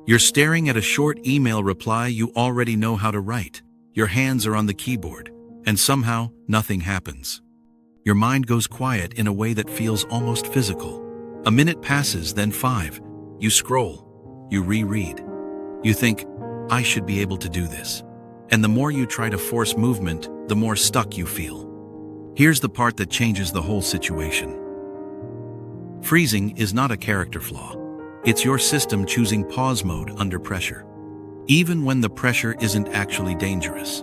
You're staring at a short email reply you already know how to write. Your hands are on the keyboard, and somehow nothing happens. Your mind goes quiet in a way that feels almost physical. A minute passes, then 5. You scroll. You reread. You think, I should be able to do this. And the more you try to force movement, the more stuck you feel. Here's the part that changes the whole situation. Freezing is not a character flaw. It's your system choosing pause mode under pressure. Even when the pressure isn't actually dangerous.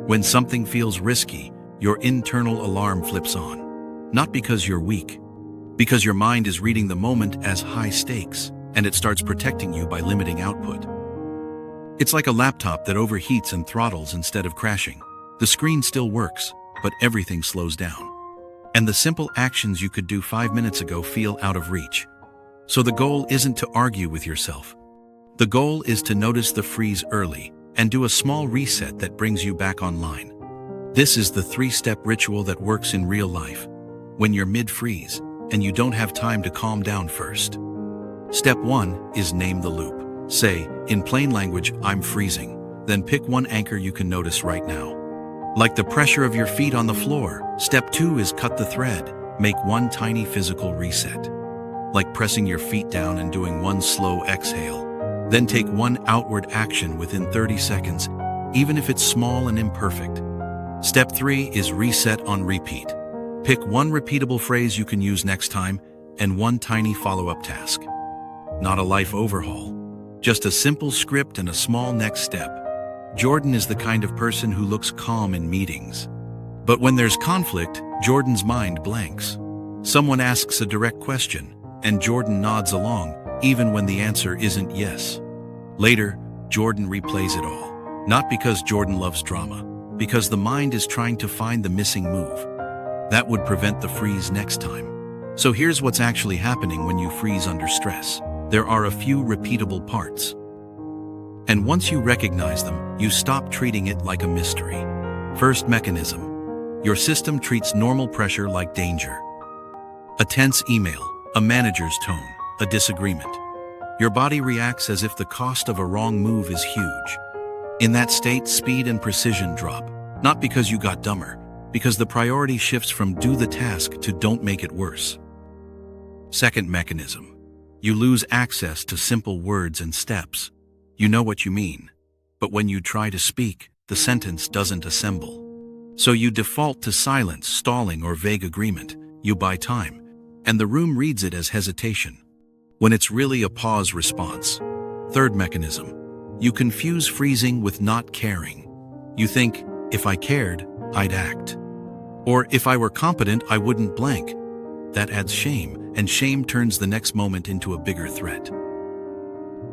When something feels risky, your internal alarm flips on. Not because you're weak, because your mind is reading the moment as high stakes, and it starts protecting you by limiting output. It's like a laptop that overheats and throttles instead of crashing. The screen still works, but everything slows down. And the simple actions you could do 5 minutes ago feel out of reach. So the goal isn't to argue with yourself. The goal is to notice the freeze early and do a small reset that brings you back online. This is the 3-step ritual that works in real life. When you're mid-freeze and you don't have time to calm down first. Step 1 is name the loop. Say, in plain language, I'm freezing. Then pick one anchor you can notice right now. Like the pressure of your feet on the floor. Step 2 is cut the thread. Make one tiny physical reset. Like pressing your feet down and doing one slow exhale. Then take one outward action within 30 seconds, even if it's small and imperfect. Step 3 is reset on repeat. Pick one repeatable phrase you can use next time and one tiny follow-up task. Not a life overhaul, just a simple script and a small next step. Jordan is the kind of person who looks calm in meetings. But when there's conflict, Jordan's mind blanks. Someone asks a direct question, and Jordan nods along, even when the answer isn't yes. Later, Jordan replays it all. Not because Jordan loves drama, because the mind is trying to find the missing move. That would prevent the freeze next time. So here's what's actually happening when you freeze under stress. There are a few repeatable parts. And once you recognize them, you stop treating it like a mystery. First mechanism. Your system treats normal pressure like danger. A tense email, a manager's tone, a disagreement. Your body reacts as if the cost of a wrong move is huge. In that state, speed and precision drop, not because you got dumber, because the priority shifts from do the task to don't make it worse. Second mechanism. You lose access to simple words and steps. You know what you mean, but when you try to speak, the sentence doesn't assemble. So you default to silence, stalling, or vague agreement. You buy time, and the room reads it as hesitation, when it's really a pause response. Third mechanism. You confuse freezing with not caring. You think, if I cared, I'd act. Or if I were competent, I wouldn't blank. That adds shame, and shame turns the next moment into a bigger threat.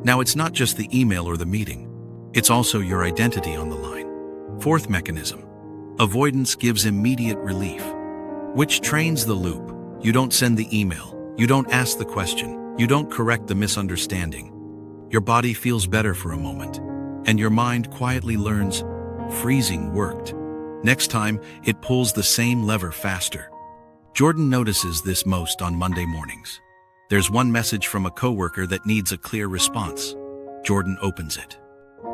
Now it's not just the email or the meeting. It's also your identity on the line. Fourth mechanism. Avoidance gives immediate relief, which trains the loop. You don't send the email. You don't ask the question. You don't correct the misunderstanding. Your body feels better for a moment, and your mind quietly learns, freezing worked. Next time, it pulls the same lever faster. Jordan notices this most on Monday mornings. There's one message from a coworker that needs a clear response. Jordan opens it,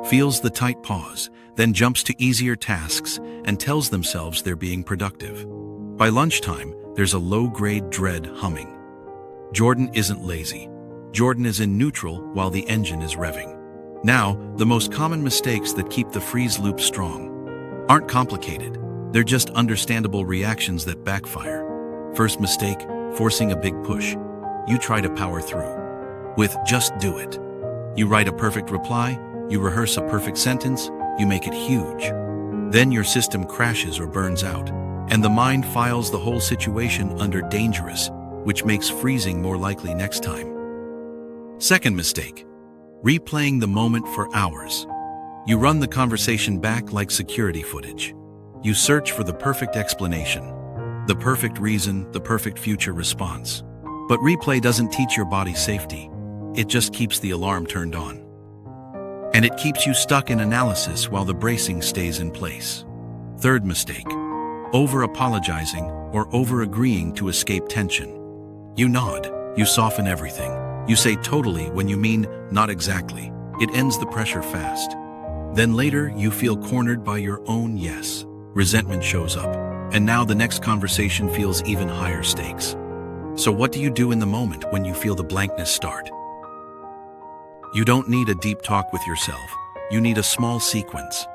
feels the tight pause, then jumps to easier tasks and tells themselves they're being productive. By lunchtime, there's a low-grade dread humming. Jordan isn't lazy. Jordan is in neutral while the engine is revving. Now, the most common mistakes that keep the freeze loop strong aren't complicated. They're just understandable reactions that backfire. First mistake, forcing a big push. You try to power through with just do it. You write a perfect reply, you rehearse a perfect sentence, you make it huge. Then your system crashes or burns out, and the mind files the whole situation under dangerous, which makes freezing more likely next time. Second mistake, replaying the moment for hours. You run the conversation back like security footage. You search for the perfect explanation, the perfect reason, the perfect future response. But replay doesn't teach your body safety. It just keeps the alarm turned on. And it keeps you stuck in analysis while the bracing stays in place. Third mistake, over-apologizing or over-agreeing to escape tension. You nod, you soften everything. You say totally when you mean not exactly. It ends the pressure fast. Then later, you feel cornered by your own yes. Resentment shows up, and now the next conversation feels even higher stakes. So what do you do in the moment when you feel the blankness start? You don't need a deep talk with yourself. You need a small sequence.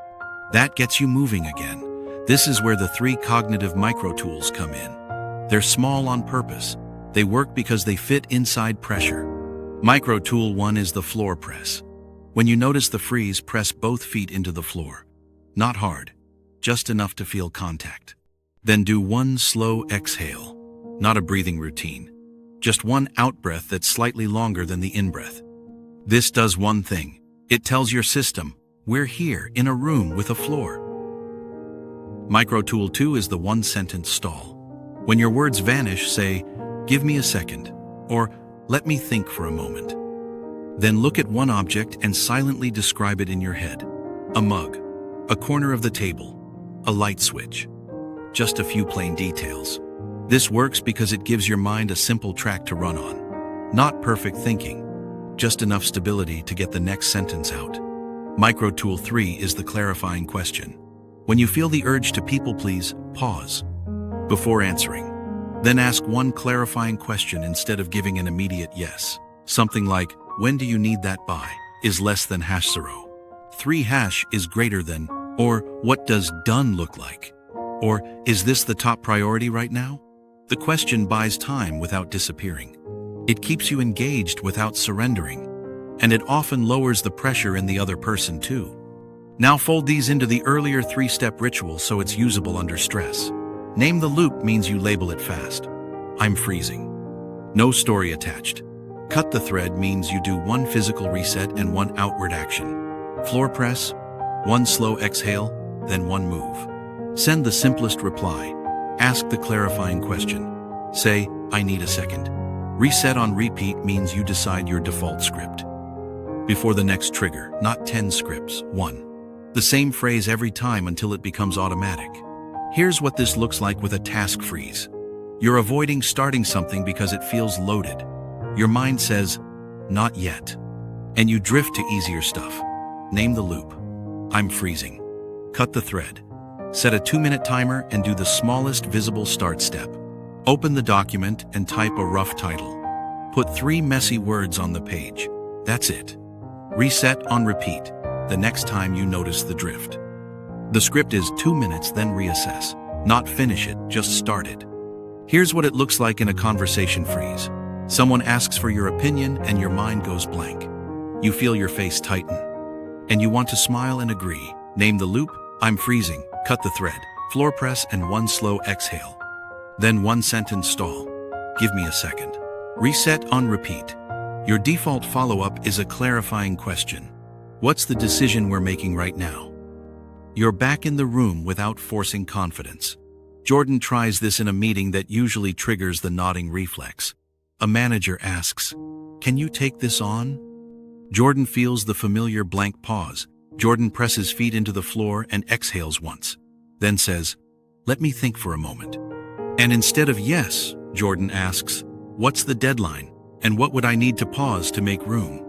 That gets you moving again. This is where the 3 cognitive micro-tools come in. They're small on purpose. They work because they fit inside pressure. Micro-tool 1 is the floor press. When you notice the freeze, press both feet into the floor. Not hard, just enough to feel contact. Then do 1 slow exhale. Not a breathing routine. Just 1 out-breath that's slightly longer than the in-breath. This does one thing. It tells your system, we're here in a room with a floor. Micro-tool 2 is the 1-sentence stall. When your words vanish, say, give me a second, or let me think for a moment. Then look at one object and silently describe it in your head. A mug, a corner of the table, a light switch. Just a few plain details. This works because it gives your mind a simple track to run on. Not perfect thinking, just enough stability to get the next sentence out. Micro-tool 3 is the clarifying question. When you feel the urge to people-please, pause before answering. Then ask one clarifying question instead of giving an immediate yes. Something like, when do you need that by? Is less than #0. 3 is greater than, or what does done look like? Or is this the top priority right now? The question buys time without disappearing. It keeps you engaged without surrendering. And it often lowers the pressure in the other person too. Now fold these into the earlier 3-step ritual so it's usable under stress. Name the loop means you label it fast. I'm freezing. No story attached. Cut the thread means you do 1 physical reset and 1 outward action. Floor press, 1 slow exhale, then 1 move. Send the simplest reply. Ask the clarifying question. Say, I need a second. Reset on repeat means you decide your default script. Before the next trigger, not 10 scripts, 1. The same phrase every time until it becomes automatic. Here's what this looks like with a task freeze. You're avoiding starting something because it feels loaded. Your mind says, not yet. And you drift to easier stuff. Name the loop. I'm freezing. Cut the thread. Set a 2-minute timer and do the smallest visible start step. Open the document and type a rough title. Put 3 messy words on the page. That's it. Reset on repeat, the next time you notice the drift. The script is 2 minutes, then reassess. Not finish it, just start it. Here's what it looks like in a conversation freeze. Someone asks for your opinion and your mind goes blank. You feel your face tighten. And you want to smile and agree. Name the loop, I'm freezing, cut the thread, floor press and 1 slow exhale. Then 1 sentence stall. Give me a second. Reset on repeat. Your default follow-up is a clarifying question. What's the decision we're making right now? You're back in the room without forcing confidence. Jordan tries this in a meeting that usually triggers the nodding reflex. A manager asks, can you take this on? Jordan feels the familiar blank pause. Jordan presses feet into the floor and exhales once, then says, let me think for a moment. And instead of yes, Jordan asks, what's the deadline? And what would I need to pause to make room?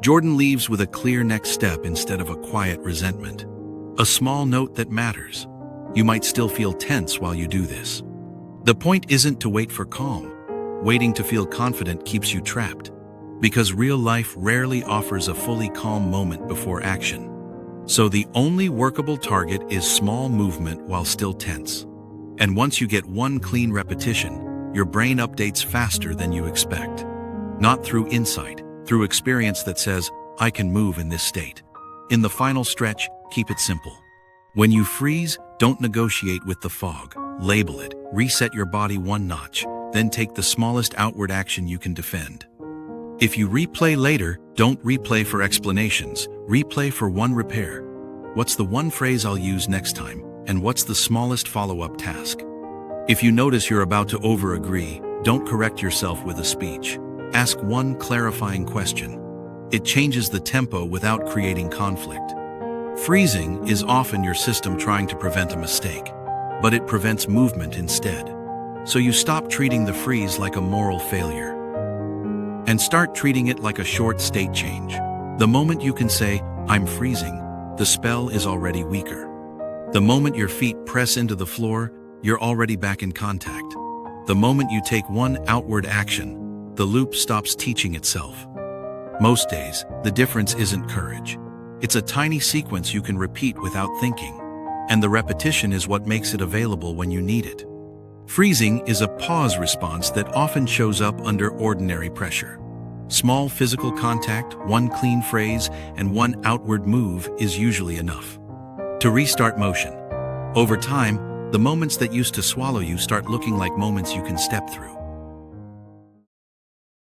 Jordan leaves with a clear next step instead of a quiet resentment. A small note that matters. You might still feel tense while you do this. The point isn't to wait for calm. Waiting to feel confident keeps you trapped. Because real life rarely offers a fully calm moment before action. So the only workable target is small movement while still tense. And once you get 1 clean repetition, your brain updates faster than you expect. Not through insight, through experience that says, I can move in this state. In the final stretch, keep it simple. When you freeze, don't negotiate with the fog. Label it, reset your body 1 notch, then take the smallest outward action you can defend. If you replay later, don't replay for explanations, replay for 1 repair. What's the 1 phrase I'll use next time, and what's the smallest follow-up task? If you notice you're about to over-agree, don't correct yourself with a speech. Ask 1 clarifying question. It changes the tempo without creating conflict. Freezing is often your system trying to prevent a mistake, but it prevents movement instead. So you stop treating the freeze like a moral failure and start treating it like a short state change. The moment you can say, "I'm freezing," the spell is already weaker. The moment your feet press into the floor, you're already back in contact. The moment you take one outward action, the loop stops teaching itself. Most days, the difference isn't courage. It's a tiny sequence you can repeat without thinking, and the repetition is what makes it available when you need it. Freezing is a pause response that often shows up under ordinary pressure. Small physical contact, one clean phrase, and one outward move is usually enough to restart motion. Over time, the moments that used to swallow you start looking like moments you can step through.